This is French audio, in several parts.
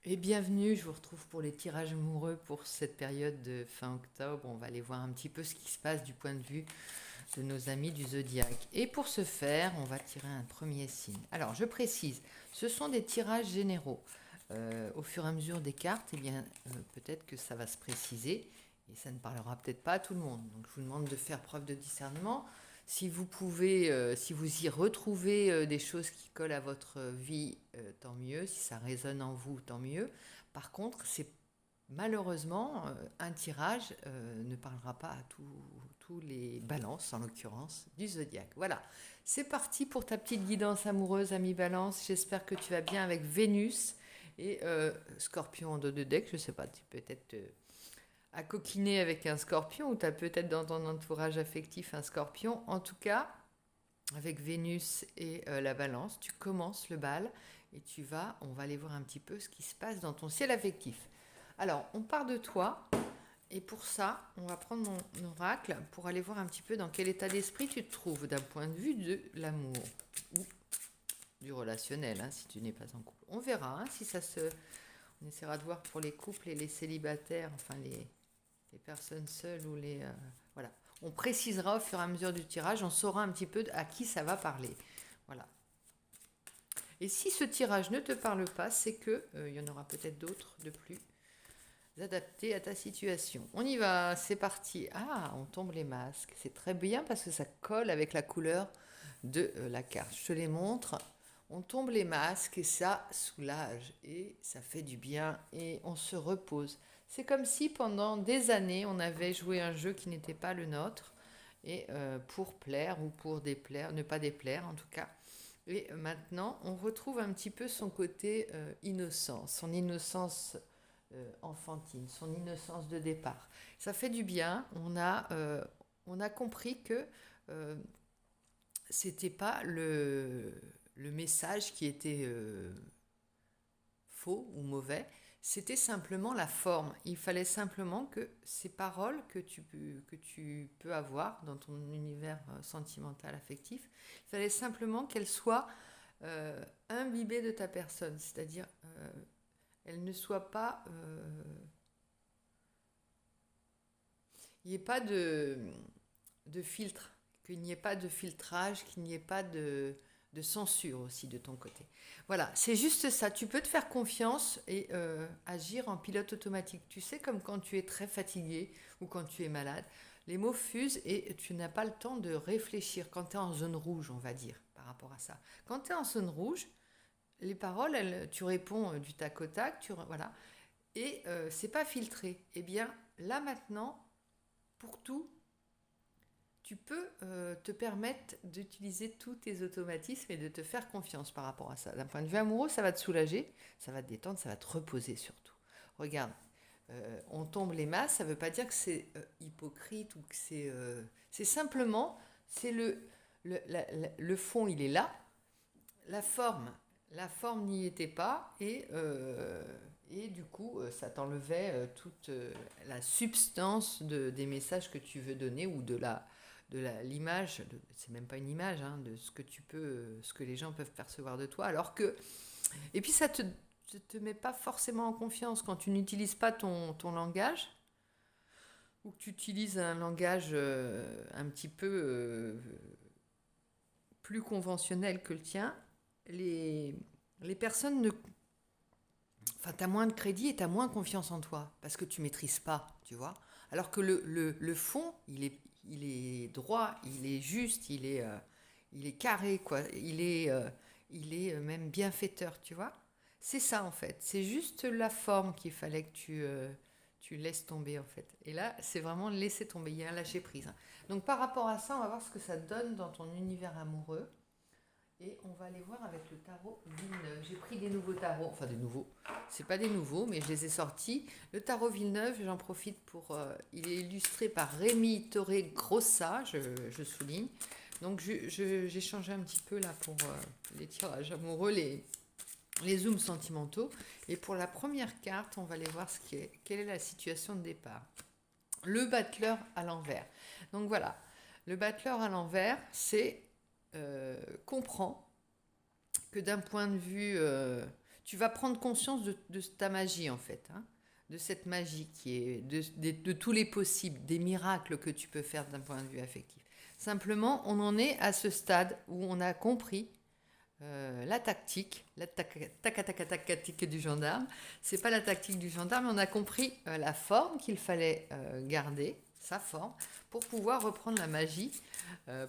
Et bienvenue, je vous retrouve pour les tirages amoureux pour cette période de fin octobre. On va aller voir un petit peu ce qui se passe du point de vue de nos amis du zodiaque. Et pour ce faire, on va tirer un premier signe. Alors, je précise, ce sont des tirages généraux. Au fur et à mesure des cartes, eh bien, peut-être que ça va se préciser et ça ne parlera peut-être pas à tout le monde. Donc, je vous demande de faire preuve de discernement. Si vous pouvez, si vous y retrouvez des choses qui collent à votre vie, tant mieux. Si ça résonne en vous, tant mieux. Par contre, c'est malheureusement un tirage ne parlera pas à tous les balances, en l'occurrence, du zodiaque. Voilà, c'est parti pour ta petite guidance amoureuse, ami Balance. J'espère que tu vas bien avec Vénus et Scorpion en dos de deck. Je sais pas, tu peux peut-être à coquiner avec un scorpion ou tu as peut-être dans ton entourage affectif un scorpion. En tout cas, avec Vénus et la balance, tu commences le bal et on va aller voir un petit peu ce qui se passe dans ton ciel affectif. Alors, on part de toi et pour ça, on va prendre mon oracle pour aller voir un petit peu dans quel état d'esprit tu te trouves d'un point de vue de l'amour ou du relationnel, hein, si tu n'es pas en couple. On verra hein, si ça se... On essaiera de voir pour les couples et les célibataires, enfin les personnes seules ou les... voilà. On précisera au fur et à mesure du tirage, on saura un petit peu à qui ça va parler. Voilà. Et si ce tirage ne te parle pas, c'est que il y en aura peut-être d'autres de plus adaptés à ta situation. On y va, c'est parti. Ah, on tombe les masques. C'est très bien parce que ça colle avec la couleur de la carte. Je te les montre. On tombe les masques et ça soulage et ça fait du bien et on se repose. C'est comme si pendant des années on avait joué un jeu qui n'était pas le nôtre et pour plaire ou pour déplaire, ne pas déplaire en tout cas. Et maintenant on retrouve un petit peu son côté innocent, son innocence enfantine, son innocence de départ. Ça fait du bien. On a compris que euh, c'était pas le message qui était faux ou mauvais, c'était simplement la forme. Il fallait simplement que ces paroles que tu peux avoir dans ton univers sentimental, affectif, il fallait simplement qu'elles soient imbibées de ta personne, c'est-à-dire elles ne soient pas... il n'y ait pas de filtre, qu'il n'y ait pas de filtrage, qu'il n'y ait pas de censure aussi de ton côté. Voilà, c'est juste ça. Tu peux te faire confiance et agir en pilote automatique. Tu sais, comme quand tu es très fatigué ou quand tu es malade, les mots fusent et tu n'as pas le temps de réfléchir quand tu es en zone rouge, on va dire, par rapport à ça. Quand tu es en zone rouge, les paroles, tu réponds du tac au tac, voilà, et c'est pas filtré. Eh bien, là maintenant, pour tout, tu peux te permettre d'utiliser tous tes automatismes et de te faire confiance par rapport à ça. D'un point de vue amoureux, ça va te soulager, ça va te détendre, ça va te reposer surtout. Regarde, on tombe les masses, ça ne veut pas dire que c'est hypocrite ou que c'est... c'est simplement, c'est le fond, il est là, la forme, la forme n'y était pas et du coup, ça t'enlevait toute la substance des messages que tu veux donner ou l'image, c'est même pas une image, hein, de ce que tu peux, ce que les gens peuvent percevoir de toi. Alors que, et puis ça te met pas forcément en confiance quand tu n'utilises pas ton langage ou que tu utilises un langage un petit peu plus conventionnel que le tien, les, les personnes ne... Enfin, tu as moins de crédit et tu as moins confiance en toi parce que tu maîtrises pas, tu vois. Alors que le fond, il est droit, il est juste, il est carré, quoi. Il est même bienfaiteur, tu vois. C'est ça, en fait. C'est juste la forme qu'il fallait que tu laisses tomber, en fait. Et là, c'est vraiment laisser tomber. Il y a un lâcher prise, hein. Donc, par rapport à ça, on va voir ce que ça donne dans ton univers amoureux. Et on va aller voir avec le tarot Villeneuve. J'ai pris des nouveaux tarots, enfin des nouveaux, c'est pas des nouveaux, mais je les ai sortis. Le tarot Villeneuve, j'en profite pour... il est illustré par Rémi Toré Grossa, je souligne. Donc j'ai changé un petit peu là pour les tirages amoureux, les zooms sentimentaux. Et pour la première carte, on va aller voir quelle est la situation de départ. Le battleur à l'envers. Donc voilà, le battleur à l'envers, c'est comprend que d'un point de vue, tu vas prendre conscience de ta magie en fait, hein, de cette magie qui est de tous les possibles, des miracles que tu peux faire d'un point de vue affectif. Simplement, on en est à ce stade où on a compris la tactique, la tactique du gendarme. C'est pas la tactique du gendarme, mais on a compris la forme qu'il fallait garder, sa forme, pour pouvoir reprendre la magie,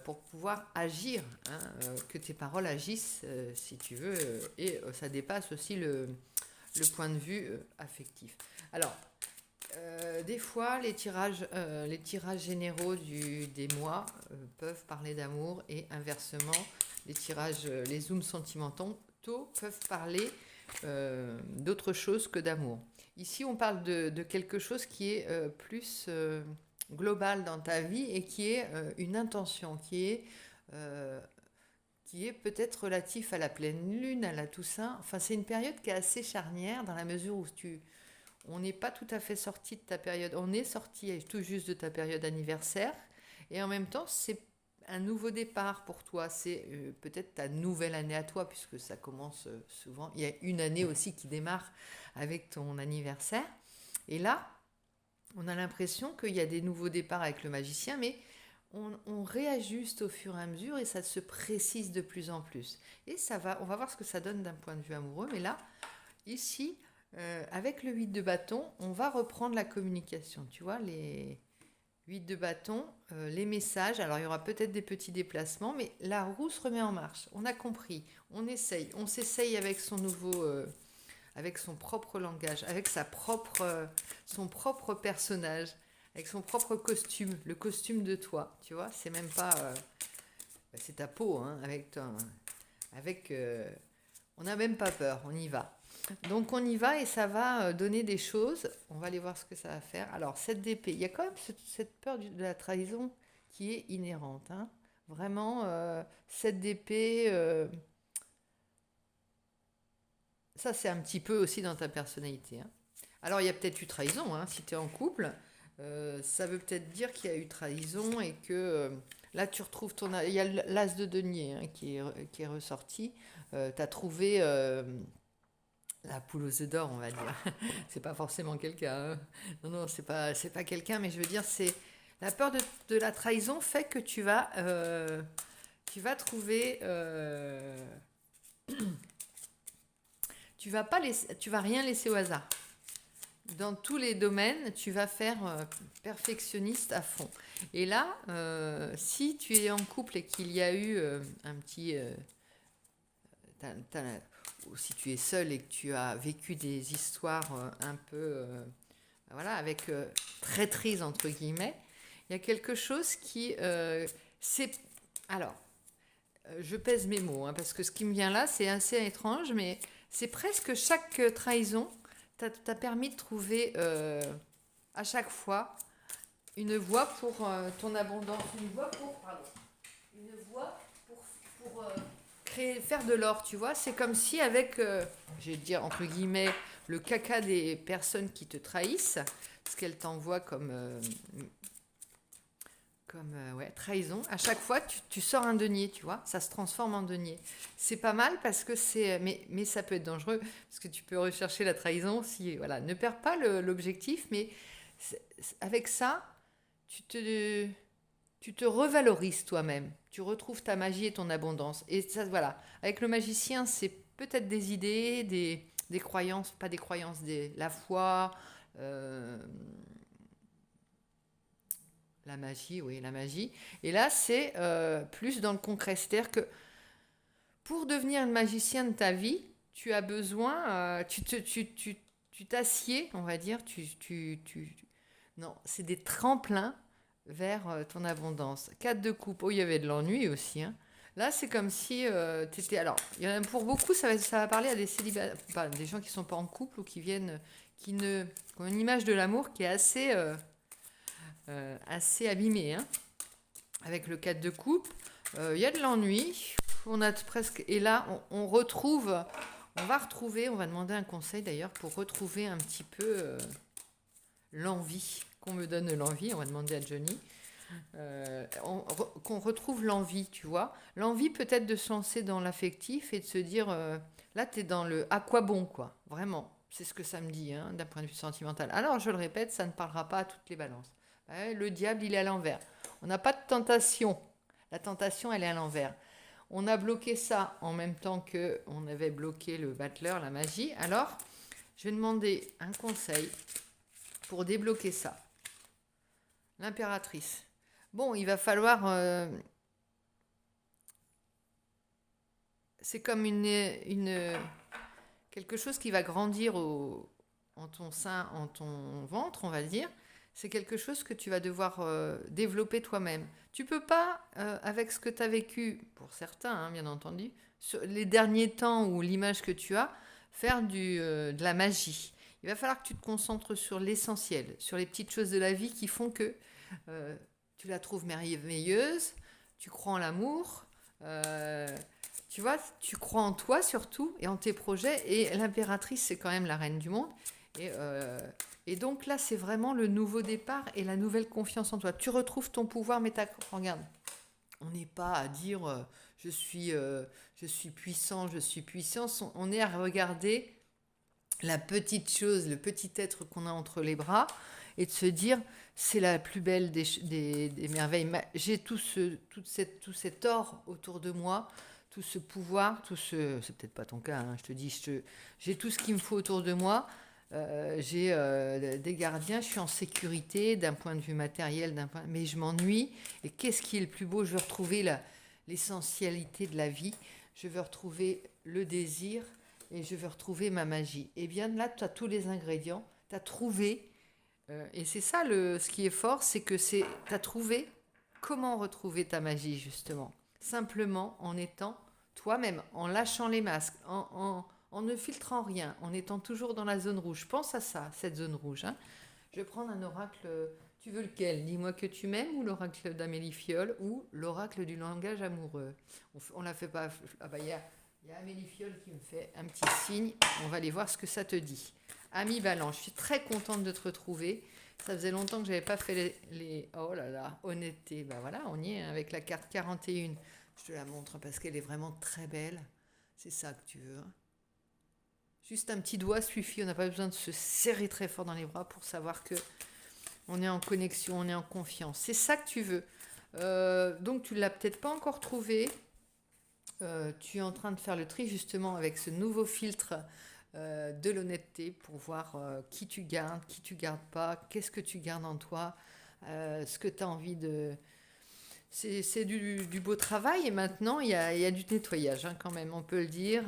pour pouvoir agir, hein, que tes paroles agissent, si tu veux, et ça dépasse aussi le point de vue affectif. Alors, des fois, les tirages généraux des mois peuvent parler d'amour et inversement, les zooms sentimentaux peuvent parler d'autre chose que d'amour. Ici, on parle de quelque chose qui est plus global dans ta vie et qui est une intention, qui est peut-être relatif à la pleine lune, à la Toussaint. Enfin, c'est une période qui est assez charnière dans la mesure où on n'est pas tout à fait sorti de ta période. On est sorti tout juste de ta période anniversaire. Et en même temps, c'est un nouveau départ pour toi. C'est peut-être ta nouvelle année à toi, puisque ça commence souvent. Il y a une année aussi qui démarre avec ton anniversaire. Et là, on a l'impression qu'il y a des nouveaux départs avec le magicien, mais on réajuste au fur et à mesure et ça se précise de plus en plus. Et on va voir ce que ça donne d'un point de vue amoureux. Mais là, ici, avec le 8 de bâton, on va reprendre la communication. Tu vois, les 8 de bâton, les messages. Alors, il y aura peut-être des petits déplacements, mais la roue se remet en marche. On a compris, on essaye. On s'essaye avec son nouveau... avec son propre langage, avec son propre personnage, avec son propre costume, le costume de toi, tu vois, c'est même pas... c'est ta peau, hein, on n'a même pas peur, on y va. Donc on y va et ça va donner des choses, on va aller voir ce que ça va faire. Alors, cette d'épée, il y a quand même cette peur de la trahison qui est inhérente, hein. Vraiment, cette d'épée... ça, c'est un petit peu aussi dans ta personnalité, hein. Alors, il y a peut-être eu trahison, hein, si tu es en couple. Ça veut peut-être dire qu'il y a eu trahison et que là, tu retrouves ton... Il y a l'as de denier, hein, qui est ressorti. Tu as trouvé la poule aux œufs d'or, on va dire. C'est pas forcément quelqu'un, hein. Non, c'est pas quelqu'un, mais je veux dire, c'est... La peur de la trahison fait que tu vas trouver... tu vas rien laisser au hasard. Dans tous les domaines, tu vas faire perfectionniste à fond. Et là, si tu es en couple et qu'il y a eu un petit... ou si tu es seul et que tu as vécu des histoires un peu... voilà, avec traîtrise, entre guillemets, il y a quelque chose qui... c'est... Alors, je pèse mes mots, hein, parce que ce qui me vient là, c'est assez étrange, mais c'est presque chaque trahison t'a permis de trouver à chaque fois une voie pour ton abondance, une voie pour faire de l'or, tu vois. C'est comme si avec, je vais dire entre guillemets, le caca des personnes qui te trahissent, ce qu'elles t'envoient comme trahison, à chaque fois tu sors un denier, tu vois, ça se transforme en denier. C'est pas mal parce que mais ça peut être dangereux parce que tu peux rechercher la trahison si, voilà, ne perds pas l'objectif, mais avec ça, tu te revalorises toi-même, tu retrouves ta magie et ton abondance. Et ça, voilà, avec le magicien, c'est peut-être des idées, des croyances, pas des croyances, la foi, la magie, oui, la magie. Et là, c'est plus dans le concret. C'est-à-dire que pour devenir un magicien de ta vie, tu as besoin, tu t'assieds, on va dire, non, c'est des tremplins vers ton abondance. 4 de coupe, oh, il y avait de l'ennui aussi, hein. Là, c'est comme si tu étais... Alors, pour beaucoup, ça va parler à des célibataires, enfin, des gens qui ne sont pas en couple ou qui ont une image de l'amour qui est assez abîmée, hein. Avec le 4 de coupe, il y a de l'ennui. On a presque... Et là, on va demander un conseil d'ailleurs pour retrouver un petit peu l'envie, qu'on me donne l'envie. On va demander à Johnny. qu'on retrouve l'envie, tu vois. L'envie peut-être de se lancer dans l'affectif et de se dire, là, tu es dans le à quoi bon, quoi. Vraiment. C'est ce que ça me dit, hein, d'un point de vue sentimental. Alors, je le répète, ça ne parlera pas à toutes les balances. Ouais, le diable, il est à l'envers. On n'a pas de tentation. La tentation, elle est à l'envers. On a bloqué ça en même temps que on avait bloqué le battleur, la magie. Alors, je vais demander un conseil pour débloquer ça. L'impératrice. Bon, il va falloir... c'est comme quelque chose qui va grandir en ton sein, en ton ventre, on va dire. C'est quelque chose que tu vas devoir développer toi-même. Tu peux pas, avec ce que tu as vécu, pour certains, hein, bien entendu, sur les derniers temps ou l'image que tu as, faire de la magie. Il va falloir que tu te concentres sur l'essentiel, sur les petites choses de la vie qui font que euh, tu la trouves merveilleuse, tu crois en l'amour, euh, tu vois, tu crois en toi surtout et en tes projets. Et l'impératrice, c'est quand même la reine du monde. Et, euh, et donc là, c'est vraiment le nouveau départ et la nouvelle confiance en toi. Tu retrouves ton pouvoir, mais regarde, on n'est pas à dire je suis puissant, je suis puissance. On est à regarder la petite chose, le petit être qu'on a entre les bras et de se dire c'est la plus belle des merveilles. J'ai tout cet or autour de moi, tout ce pouvoir, c'est peut-être pas ton cas, hein, je te dis, j'ai tout ce qu'il me faut autour de moi. J'ai des gardiens, je suis en sécurité d'un point de vue matériel, mais je m'ennuie. Et qu'est-ce qui est le plus beau? Je veux retrouver l'essentialité de la vie. Je veux retrouver le désir et je veux retrouver ma magie. Et bien là, tu as tous les ingrédients, tu as trouvé. Et c'est ça, ce qui est fort, c'est que tu as trouvé comment retrouver ta magie, justement. Simplement en étant toi-même, en lâchant les masques, en ne filtrant rien, en étant toujours dans la zone rouge. Pense à ça, cette zone rouge. Hein. Je vais prendre un oracle. Tu veux lequel? Dis-moi que tu m'aimes, ou l'oracle d'Amélie Fiole, ou l'oracle du langage amoureux. On la fait pas. Ah bah, il y a Amélie Fiole qui me fait un petit signe. On va aller voir ce que ça te dit. Ami Balance, je suis très contente de te retrouver. Ça faisait longtemps que je n'avais pas fait Oh là là, honnêteté. Ben voilà, on y est, hein, avec la carte 41. Je te la montre parce qu'elle est vraiment très belle. C'est ça que tu veux. Hein. Juste un petit doigt suffit. On n'a pas besoin de se serrer très fort dans les bras pour savoir que on est en connexion, on est en confiance. C'est ça que tu veux. Donc tu ne l'as peut-être pas encore trouvé. Tu es en train de faire le tri justement avec ce nouveau filtre de l'honnêteté pour voir qui tu gardes pas, qu'est-ce que tu gardes en toi, ce que tu as envie de... C'est du beau travail et maintenant il y a du nettoyage hein, quand même, on peut le dire.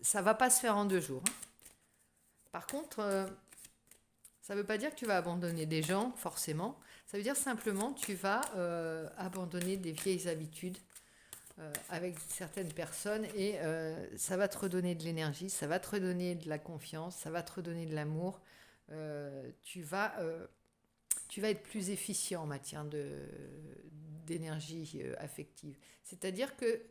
Ça va pas se faire en 2 jours. Hein. Par contre, ça ne veut pas dire que tu vas abandonner des gens, forcément. Ça veut dire simplement que tu vas abandonner des vieilles habitudes avec certaines personnes et ça va te redonner de l'énergie, ça va te redonner de la confiance, ça va te redonner de l'amour. Tu vas être plus efficient en matière d'énergie affective. C'est-à-dire que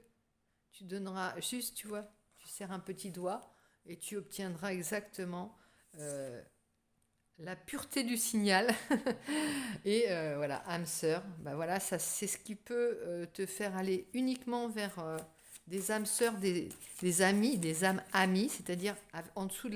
tu donneras juste, tu vois, tu serres un petit doigt et tu obtiendras exactement la pureté du signal. Et voilà, âme sœur, bah voilà, ça c'est ce qui peut te faire aller uniquement vers des âmes sœurs, des amis, des âmes amies, c'est-à-dire en dessous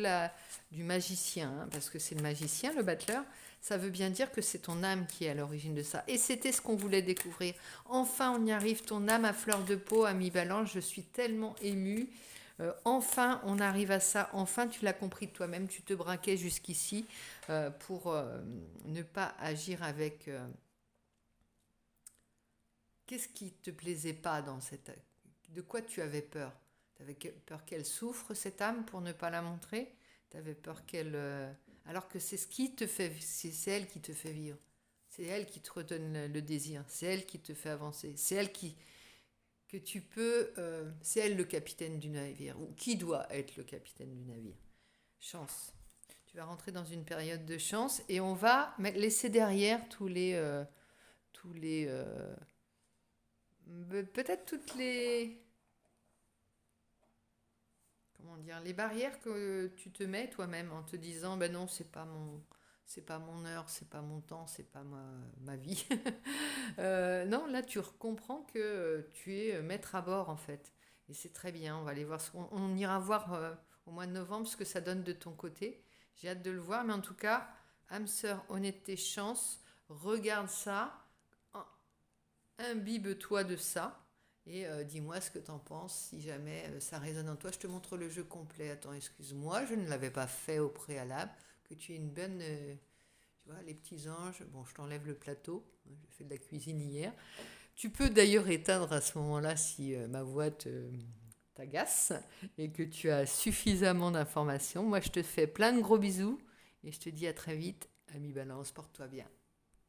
du magicien, hein, parce que c'est le magicien, le battleur, ça veut bien dire que c'est ton âme qui est à l'origine de ça. Et c'était ce qu'on voulait découvrir. Enfin, on y arrive, ton âme à fleur de peau, ami Balance, je suis tellement émue. Enfin, on arrive à ça. Enfin, tu l'as compris de toi-même. Tu te braquais jusqu'ici pour ne pas agir avec... Qu'est-ce qui te plaisait pas dans cette... De quoi tu avais peur? Tu avais peur qu'elle souffre, cette âme, pour ne pas la montrer? Tu avais peur qu'elle... Alors que c'est ce qui te fait... C'est elle qui te fait vivre. C'est elle qui te redonne le désir. C'est elle qui te fait avancer. C'est elle que tu peux... c'est elle le capitaine du navire. Ou qui doit être le capitaine du navire. Chance. Tu vas rentrer dans une période de chance et on va laisser derrière tous les... peut-être toutes les... Comment dire? Les barrières que tu te mets toi-même en te disant, ben non, c'est pas c'est pas mon heure, c'est pas mon temps, c'est pas ma vie. Non, là, tu comprends que tu es maître à bord, en fait. Et c'est très bien. On va aller voir, on ira voir au mois de novembre ce que ça donne de ton côté. J'ai hâte de le voir, mais en tout cas, âme sœur, honnêteté, chance, regarde ça, imbibe-toi de ça. Et dis-moi ce que t'en penses, si jamais ça résonne en toi. Je te montre le jeu complet. Attends, excuse-moi, je ne l'avais pas fait au préalable. Que tu aies une bonne... tu vois, les petits anges. Bon, je t'enlève le plateau. J'ai fait de la cuisine hier. Tu peux d'ailleurs éteindre à ce moment-là si ma voix t'agace et que tu as suffisamment d'informations. Moi, je te fais plein de gros bisous et je te dis à très vite. Ami Balance, porte-toi bien.